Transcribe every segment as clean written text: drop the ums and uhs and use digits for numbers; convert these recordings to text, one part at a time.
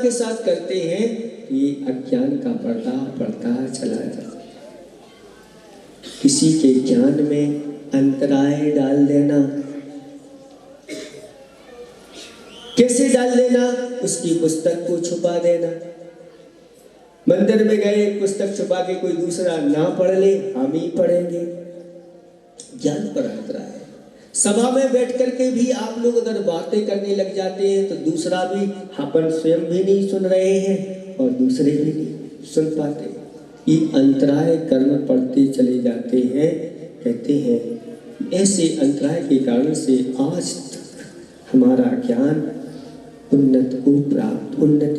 के साथ करते हैं तो ये अज्ञान का पर्दा बढ़ता चला जाता है। किसी के ज्ञान में अंतराय डाल देना, कैसे डाल देना? उसकी पुस्तक को छुपा देना। मंदिर में गए, पुस्तक छुपा के कोई दूसरा ना पढ़ ले, हम ही पढ़ेंगे। ज्ञान पर अंतराय। सभा में बैठ करके भी आप लोग अगर बातें करने लग जाते हैं तो दूसरा भी, अपन स्वयं भी नहीं सुन रहे हैं और दूसरे भी नहीं सुन पाते। ये अंतराय कर्म पड़ते चले जाते हैं। कहते हैं ऐसे अंतराय के कारण से आज तक हमारा ज्ञान उन्नति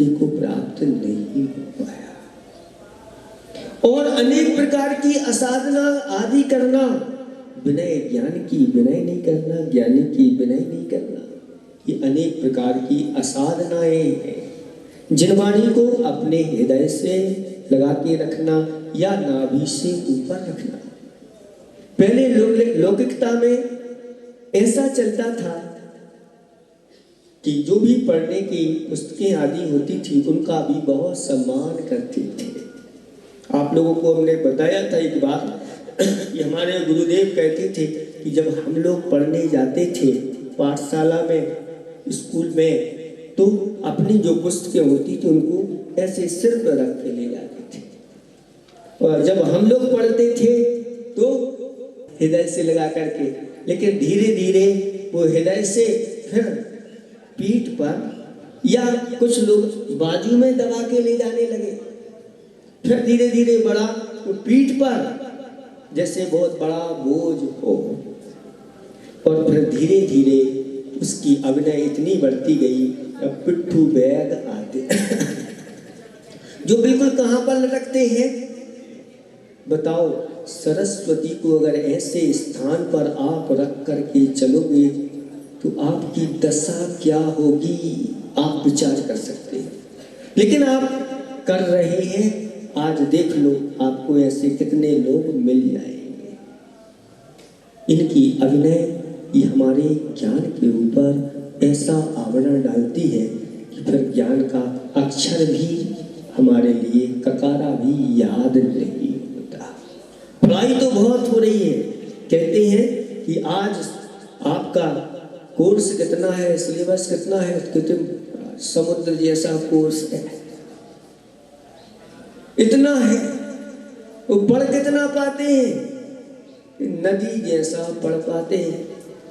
को प्राप्त नहीं हो पाया। और अनेक प्रकार की असाधना आदि करना, विनय ज्ञान की विनय नहीं करना, ज्ञानी की विनय नहीं करना, ये अनेक प्रकार की असाधनाएं हैं। जिनवाणी को अपने हृदय से लगा के रखना या नाभि से ऊपर रखना। पहले लौकिकता में ऐसा चलता था कि जो भी पढ़ने की पुस्तकें आदि होती थी उनका भी बहुत सम्मान करते थे। आप लोगों को हमने बताया था एक बार, ये हमारे गुरुदेव कहते थे कि जब हम लोग पढ़ने जाते थे पाठशाला में, स्कूल में, तो अपनी जो पुस्तकें होती थी उनको ऐसे सिर पर रख के ले जाते थे। और जब हम लोग पढ़ते थे तो हृदय से लगा करके, लेकिन धीरे धीरे वो हृदय से फिर पीठ पर या कुछ लोग बाजू में दबा के ले जाने लगे। फिर धीरे धीरे बड़ा वो पीठ पर जैसे बहुत बड़ा बोझ हो, और फिर धीरे धीरे उसकी अभिनय इतनी बढ़ती गई, अब पिट्ठू बैग आते जो बिल्कुल कहाँ पर लटकते हैं बताओ। सरस्वती को अगर ऐसे स्थान पर आप रख करके चलोगे तो आपकी दशा क्या होगी, आप विचार कर सकते हैं। लेकिन आप कर रहे हैं, आज देख लो आपको ऐसे कितने लोग मिल जाएंगे। इनकी अभिनय ये हमारे ज्ञान के ऊपर ऐसा आवरण डालती है कि फिर ज्ञान का अक्षर भी हमारे लिए, ककारा भी याद नहीं होता। पढ़ाई तो बहुत हो रही है, कहते हैं कि आज आपका कोर्स कितना है, सिलेबस कितना है, कितने समुद्र जैसा कोर्स है, इतना है। वो पढ़ कितना पाते हैं? नदी जैसा पढ़ पाते हैं,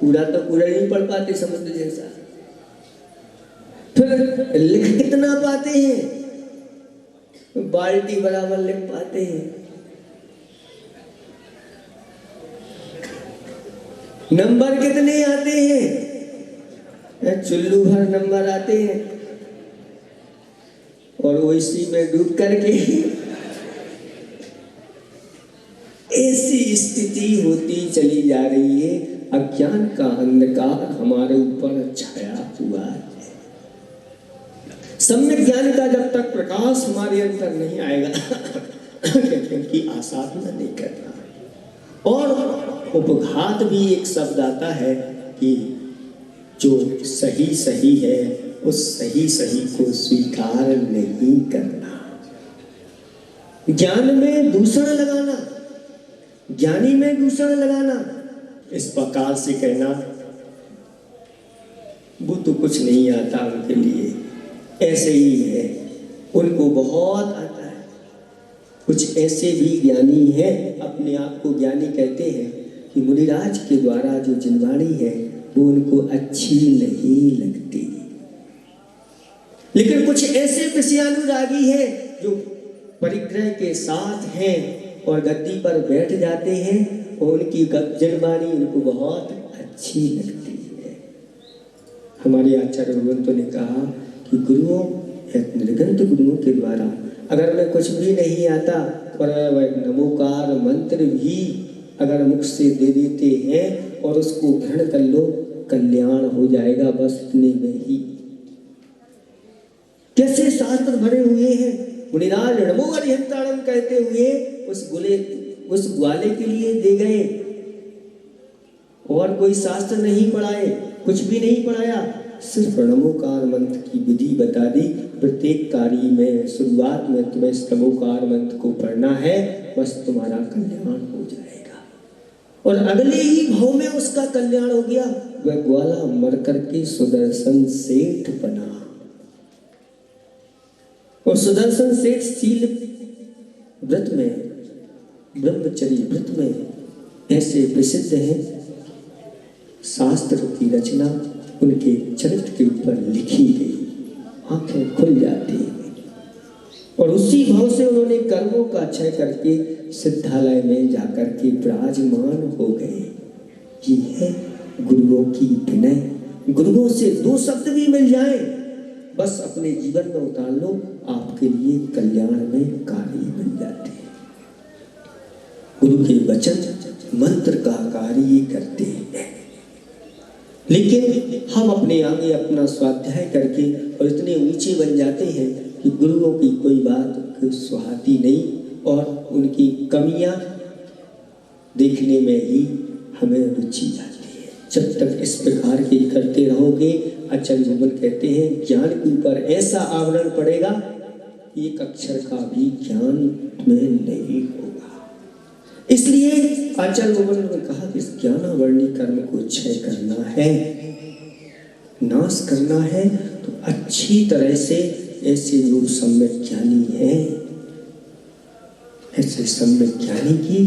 पूरा तो पूरा नहीं पढ़ पाते समुद्र जैसा। फिर लिख कितना पाते हैं? बाल्टी बराबर लिख पाते हैं। नंबर कितने आते हैं? चुल्लू भर नंबर आते हैं, और वो इसी में डूब करके ऐसी स्थिति होती चली जा रही है। अज्ञान का अंधकार हमारे ऊपर छाया हुआ है। सम्यक ज्ञान का जब तक प्रकाश हमारे अंदर नहीं आएगा क्योंकि आसाधना नहीं करना। और उपघात भी एक शब्द आता है कि जो सही सही है उस सही सही को स्वीकार नहीं करना। ज्ञान में दूषण लगाना, ज्ञानी में दूषण लगाना, इस प्रकार से कहना वो तो कुछ नहीं आता उनके लिए, ऐसे ही है, उनको बहुत आता है। कुछ ऐसे भी ज्ञानी हैं, अपने आप को ज्ञानी कहते हैं, कि मुनिराज के द्वारा जो जिनवाणी है वो उनको अच्छी नहीं लगती। लेकिन कुछ ऐसे विषयानुरागी हैं जो परिग्रह के साथ हैं और गद्दी पर बैठ जाते हैं और उनकी जिनवाणी उनको बहुत अच्छी लगती है। हमारे आचार्य भगवंतों ने कहा कि गुरुओं, निर्गंत गुरुओं के द्वारा अगर मैं कुछ भी नहीं आता और नमोकार मंत्र भी अगर मुख से दे देते हैं और उसको ग्रहण कर लो, कल्याण हो जाएगा बस इतने में ही। कैसे शास्त्र भरे हुए हैं। मुनिराज नमो अरिहंताणम कहते हुए उस ग्वाले के लिए दे गए और कोई शास्त्र नहीं पढ़ाए, कुछ भी नहीं पढ़ाया, सिर्फ नमोकार मंत्र की विधि बता दी। प्रत्येक कार्य में शुरुआत में तुम्हें इस नमोकार मंत्र को पढ़ना है, बस तुम्हारा कल्याण हो जाएगा। और अगले ही भाव में उसका कल्याण हो गया। वह ग्वाला मर करके सुदर्शन सेठ बना। और सुदर्शन सेठ शील व्रत में, ब्रह्मचर्य व्रत में ऐसे प्रसिद्ध हैं, शास्त्र की रचना उनके चरित्र के ऊपर लिखी गई, आंखें खुल जाती हैं। और उसी भाव से उन्होंने कर्मों का क्षय करके सिद्धालय में जाकर के विराजमान हो गए। ये है गुरुओं की विनय। गुरुओं से दो शब्द भी मिल जाए, बस अपने जीवन में उतार लो, आपके लिए कल्याण में कार्य बन जाते हैं। गुरु के वचन मंत्र का कार्य करते हैं। लेकिन हम अपने आगे अपना स्वाध्याय करके और इतने ऊंचे बन जाते हैं कि गुरुओं की कोई बात सुहाती नहीं, और उनकी कमियां देखने में ही हमें रुचि आती है। जब तक इस प्रकार के करते रहोगे, आचार्य भगवान कहते हैं, ज्ञान के ऊपर ऐसा आवरण पड़ेगा, एक अक्षर का भी ज्ञान में नहीं होगा। इसलिए आचार्य भगवान ने कहा कि इस ज्ञानावर्णी कर्म को क्षय करना है, नाश करना है, तो अच्छी तरह से ऐसे जो सम्यक ज्ञानी है, ऐसे सम्यक ज्ञानी की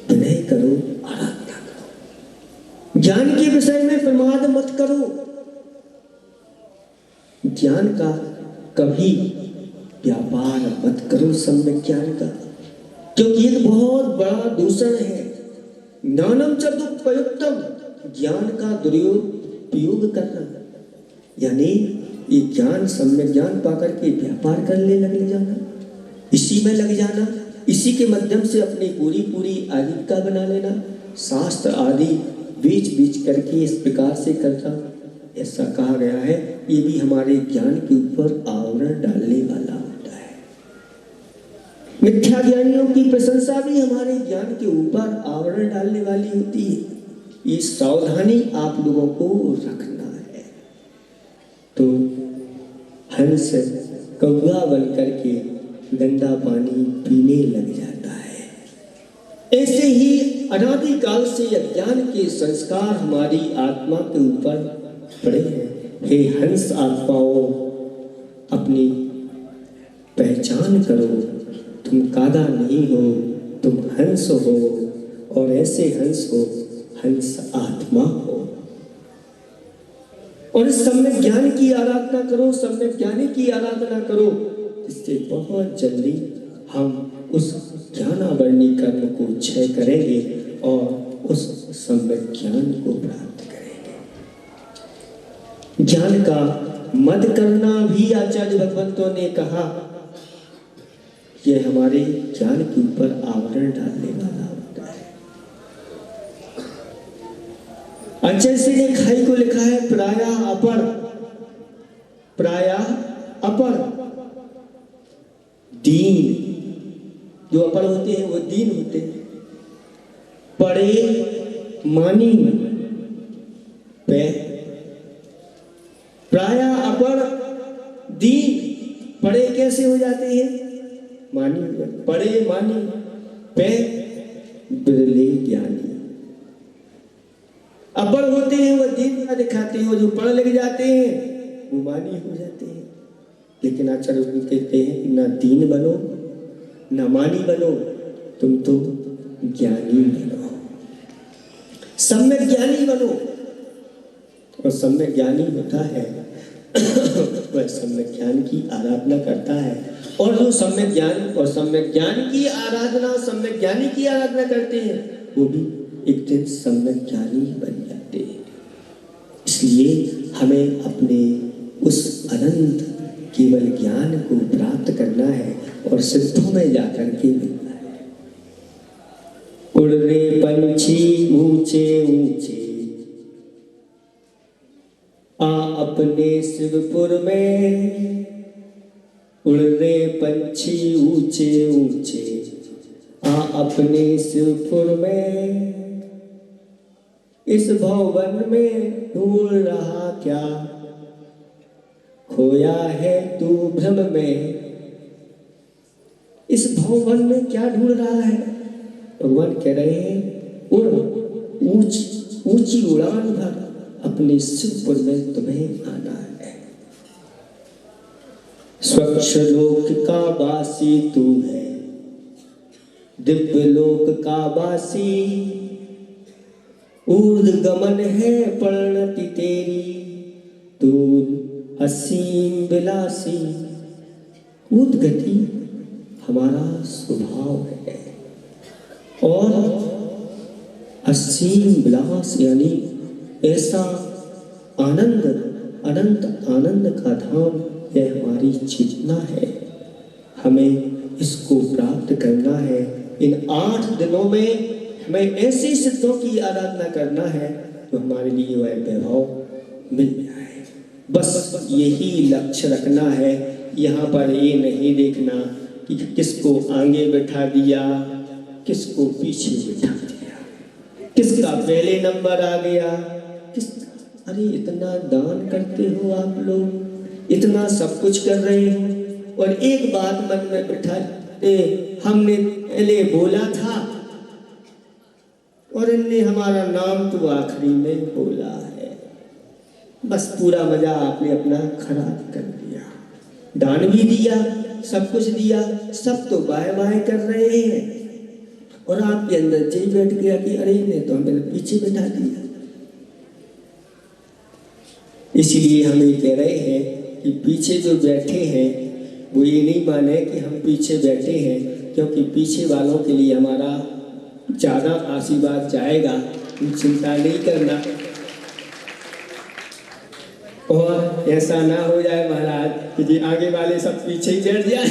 विनय करो, आराधना करो। ज्ञान के विषय में प्रमाद मत करो। ज्ञान का कभी व्यापार मत करो, सम्यक ज्ञान का, क्योंकि एक बहुत बड़ा दूषण है। ज्ञानम च दुष्प्रयुक्तम, ज्ञान का दुरुपयोग करना, यानी ये ज्ञान, सम्यक ज्ञान पाकर के व्यापार करने लग जाना, इसी में लग जाना, इसी के माध्यम से अपनी पूरी आजीविका बना लेना, शास्त्र आदि बीच बीच करके इस प्रकार से करना। ऐसा कहा गया है, ये भी हमारे ज्ञान के ऊपर आवरण डालने वाला होता है। मिथ्या ज्ञानियों की प्रशंसा भी हमारे ज्ञान के ऊपर आवरण डालने वाली होती है। ये सावधानी आप लोगों को रखना है। तो हंस कौवा बन करके गंदा पानी पीने लग जाता है। ऐसे ही अनादिकाल से अज्ञान के संस्कार हमारी आत्मा के ऊपर पड़े हैं। हे हंस आत्माओं, अपनी पहचान करो, तुम कागा नहीं हो, तुम हंस हो, और ऐसे हंस हो, हंस आत्मा हो। और इस सम्यक ज्ञान की आराधना करो, सम्यक ज्ञानी की आराधना करो, इससे बहुत जल्दी हम उस ज्ञानावर्णी कर्म को क्षय करेंगे और उस सम्यक ज्ञान को प्राप्त करेंगे। ज्ञान का मद करना भी आचार्य भगवंतों ने कहा, यह हमारे ज्ञान के ऊपर आवरण डालने वाला होता है। आचार्य ने खाई को लिखा है, प्रायः अपर दीन, जो अपर होते हैं वो दीन होते हैं। पड़े मानी पे, प्रायः अपर दीन, पड़े कैसे हो जाते हैं? मानी, पड़े मानी पे बिरले ज्ञानी। अपर होते हैं वो दीन का दिखाते हैं, वो जो पढ़ लिख जाते हैं वो मानी हो जाते हैं। लेकिन आचार्य कहते हैं कि ना दीन बनो ना मानी बनो, तुम तो ज्ञानी बनो, सम्यक ज्ञानी बनो। और सम्यक ज्ञानी होता है वह सम्यक ज्ञान की आराधना करता है। और जो सम्यक ज्ञान और सम्यक ज्ञान की आराधना, सम्यक ज्ञानी की आराधना करते हैं, वो भी एक दिन सम्यक ज्ञानी बन जाते हैं। इसलिए हमें अपने उस अनंत केवल ज्ञान को प्राप्त करना है और सिद्धों में जाकर के मिलना है। उड़ रे पंछी ऊंचे ऊंचे, आ अपने शिवपुर में। उड़ रे पंछी ऊंचे ऊंचे, आ अपने शिवपुर में। इस भवन में ढूंढ रहा क्या खोया है तू भ्रम में। इस भवन में क्या ढूंढ रहा है? भगवान कह रहे हैं उड़, ऊंची उड़ान भर, अपने शिवपुर में तुम्हें आना है। स्वच्छ लोक का वासी तू है, दिव्य लोक का वासी, ऊर्ध्व गमन है परिणति तेरी, तू असीम विलासी। उद्गति हमारा स्वभाव है और असीम विलास यानी ऐसा आनंद, अनंत आनंद का धाम, यह हमारी चेतना है। हमें इसको प्राप्त करना है। इन 8 दिनों में हमें ऐसी सिद्धों की आराधना करना है तो हमारे लिए वह वैभव मिल जाए। बस यही लक्ष्य रखना है। यहाँ पर ये नहीं देखना कि किसको आगे बैठा दिया, किसको पीछे बैठा दिया, किसका पहले नंबर आ गया, अरे इतना दान करते हो आप लोग, इतना सब कुछ कर रहे हो और एक बात मन में बैठा, हमने पहले बोला था और इनने हमारा नाम तो आखिरी में बोला है। बस पूरा मजा आपने अपना खराब कर दिया। दान भी दिया, सब कुछ दिया, सब तो बाय बाय कर रहे हैं और आपके अंदर जी बैठ गया कि अरे इन्हें तो हमें पीछे बैठा दिया। इसलिए हम ये कह रहे हैं कि पीछे जो बैठे हैं वो ये नहीं माने कि हम पीछे बैठे हैं, क्योंकि पीछे वालों के लिए हमारा ज़्यादा आशीर्वाद जाएगा, चिंता नहीं करना। और ऐसा ना हो जाए महाराज कि आगे वाले सब पीछे ही बैठ जाए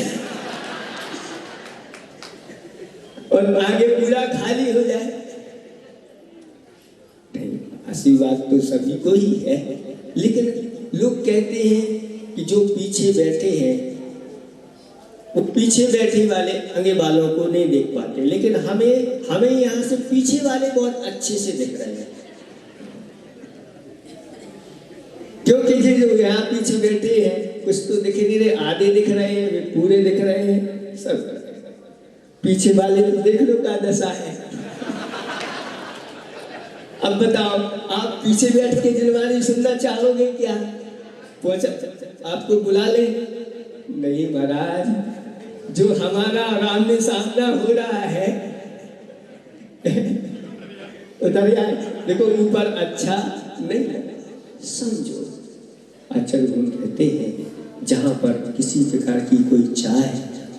और आगे पूरा खाली हो जाए। नहीं, आशीर्वाद तो सभी को ही है, लेकिन लोग कहते हैं कि जो पीछे बैठे हैं वो पीछे बैठे वाले आगे वालों को नहीं देख पाते, लेकिन हमें यहाँ से पीछे वाले बहुत अच्छे से दिख रहे हैं, क्योंकि जो यहाँ पीछे बैठे हैं कुछ तो दिख नहीं रहे, आधे दिख रहे हैं, वे पूरे दिख रहे हैं, सब पीछे वाले तो देख लो क्या दशा है। अब बताओ आप पीछे बैठ के जलवानी सुनना चाहोगे क्या? आपको बुला ले? नहीं महाराज, जो हमारा आमने सामना हो रहा है उधर यार देखो ऊपर अच्छा नहीं समझो। अचल गुण कहते हैं जहाँ पर किसी प्रकार की कोई चाह,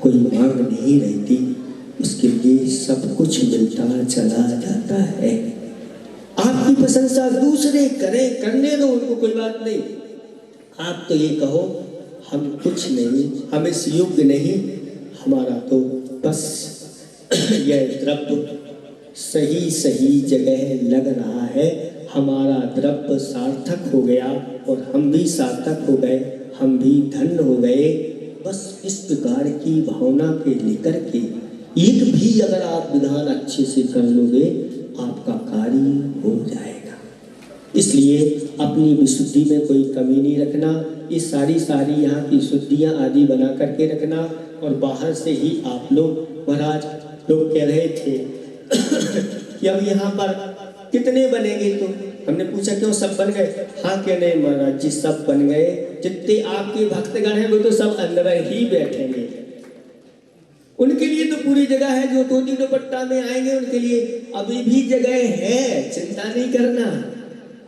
कोई मांग नहीं रहती, उसके लिए सब कुछ मिलता चला जाता है। आपकी प्रशंसा दूसरे करें, करने दो उनको, कोई बात नहीं। आप तो ये कहो हम कुछ नहीं, हम इस योग्य नहीं, हमारा तो बस यह द्रव्य सही सही जगह लग रहा है, हमारा द्रव्य सार्थक हो गया और हम भी सार्थक हो गए, हम भी धन्य हो गए। बस इस प्रकार की भावना के लेकर के एक भी अगर आप विधान अच्छे से कर लोगे आपका कार्य हो जाएगा। इसलिए अपनी विशुद्धि में कोई कमी नहीं रखना, ये सारी यहाँ की शुद्धियाँ आदि बना करके रखना। और बाहर से ही आप लोग, महाराज लोग कह रहे थे कि अब यहाँ पर कितने बनेंगे, तो हमने पूछा क्यों सब बन गए? हाँ क्या नहीं महाराज जी सब बन गए, जितने आपके भक्तगण हैं वो तो सब अंदर ही बैठेंगे, उनके लिए तो पूरी जगह है। जो धोती दुपट्टा में आएंगे उनके लिए अभी भी जगह है, चिंता नहीं करना,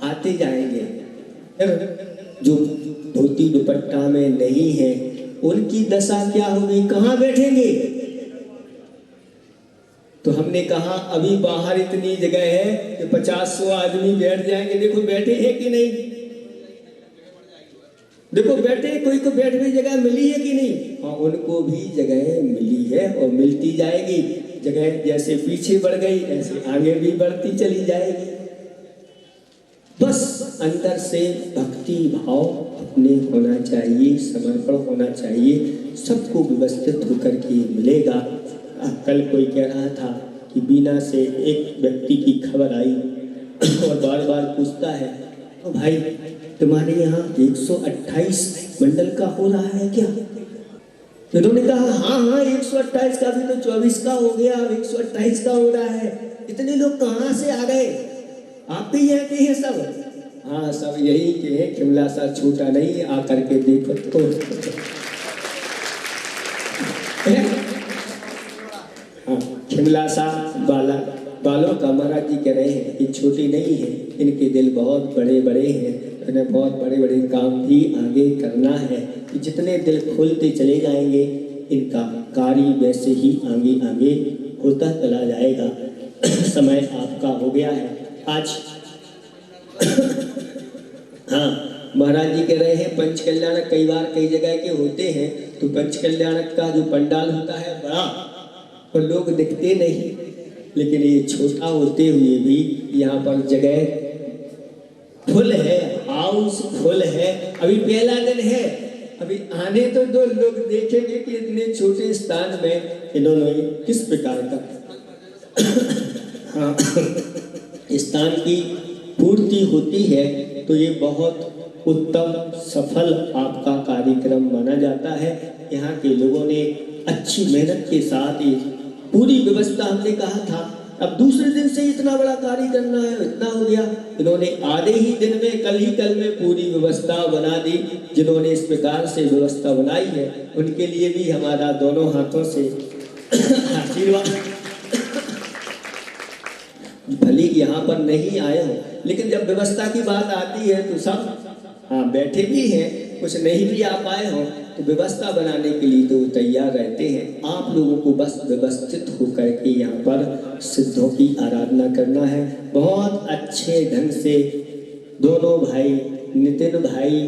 आते जाएंगे। जो धोती दुपट्टा में नहीं है उनकी दशा क्या होगी, कहाँ बैठेंगे? तो हमने कहा अभी बाहर इतनी जगह है कि 50-100 आदमी बैठ जाएंगे। देखो बैठे हैं कि नहीं, देखो बैठे, कोई को बैठने जगह मिली है कि नहीं? हाँ उनको भी जगह मिली है और मिलती जाएगी। जगह जैसे पीछे बढ़ गई ऐसे आगे भी बढ़ती चली जाएगी। बस अंदर से भक्ति भाव अपने होना चाहिए, समर्पण होना चाहिए, सबको व्यवस्थित होकर के मिलेगा। कल कोई कह रहा था कि बीना से एक व्यक्ति की खबर आई और बार बार पूछता है तो भाई तुम्हारे यहाँ 128 मंडल का हो रहा है क्या? उन्होंने कहा हाँ हाँ 128 का, भी तो 24 का हो गया, अब 128 का हो रहा है। इतने लोग कहाँ से आ गए? आप ही यहाँ के हैं सब? हाँ सब यही के हैं, शिमला सा छोटा नहीं, आकर के देखो तो। हाँ शिमला सा बालों का महाराज जी कह रहे हैं कि छोटी नहीं है, इनके दिल बहुत बड़े बड़े हैं, इन्हें बहुत बड़े बड़े काम भी आगे करना है। कि जितने दिल खोलते चले जाएंगे इनका कार्य वैसे ही आगे आगे होता चला जाएगा। समय आपका हो गया है आज। हाँ महाराज जी कह रहे हैं पंच कल्याणक कई बार कई जगह के होते हैं, तो पंच कल्याणक का जो पंडाल होता है बड़ा और लोग दिखते नहीं, लेकिन ये छोटा होते हुए भी यहाँ पर जगह फुल है, हाउस फुल है। अभी पहला दिन है, अभी आने तो दो, लोग देखेंगे कि इतने छोटे स्थान में इन्होंने किस प्रकार का हाँ स्थान की पूर्ति होती है। तो ये बहुत उत्तम सफल आपका कार्यक्रम माना जाता है। यहाँ के लोगों ने अच्छी मेहनत के साथ ये पूरी व्यवस्था, हमने कहा था अब दूसरे दिन से इतना बड़ा कार्य करना है, इतना हो गया। इन्होंने आधे ही दिन में कल में पूरी व्यवस्था बना दी। जिन्होंने इस प्रकार से व्यवस्था बनाई है उनके लिए भी हमारा दोनों हाथों से आशीर्वाद। भले यहाँ पर नहीं आए हो, लेकिन जब व्यवस्था की बात आती है तो सब हाँ बैठे भी हैं, कुछ नहीं भी आ पाए हो तो व्यवस्था बनाने के लिए तो तैयार रहते हैं। आप लोगों को बस व्यवस्थित होकर के यहाँ पर सिद्धों की आराधना करना है। बहुत अच्छे ढंग से दोनों भाई नितिन भाई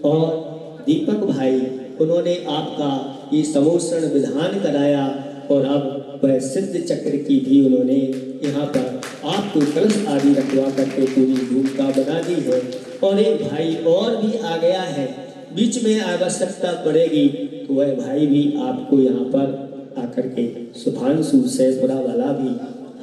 और दीपक भाई, उन्होंने आपका ये समोषण विधान कराया और अब वह सिद्ध चक्र की भी उन्होंने यहाँ पर आपको कलश आदि रखवा करके पूरी भूमिका बना दी है। और एक भाई और भी आ गया है, बीच में आवश्यकता पड़ेगी तो वह भाई भी आपको यहाँ पर आकर के सुभांशु सैपुरा वाला भी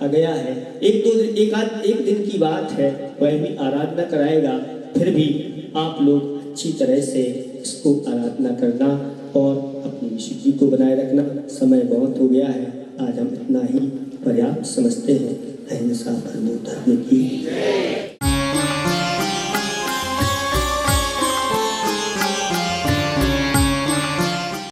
आ गया है। एक दिन की बात है, वह भी आराधना कराएगा। फिर भी आप लोग अच्छी तरह से इसको आराधना करना और अपनी विशुद्धि जी को बनाए रखना। समय बहुत हो गया है, आज हम इतना ही पर्याप्त समझते हैं। अहिंसा परमो धर्म की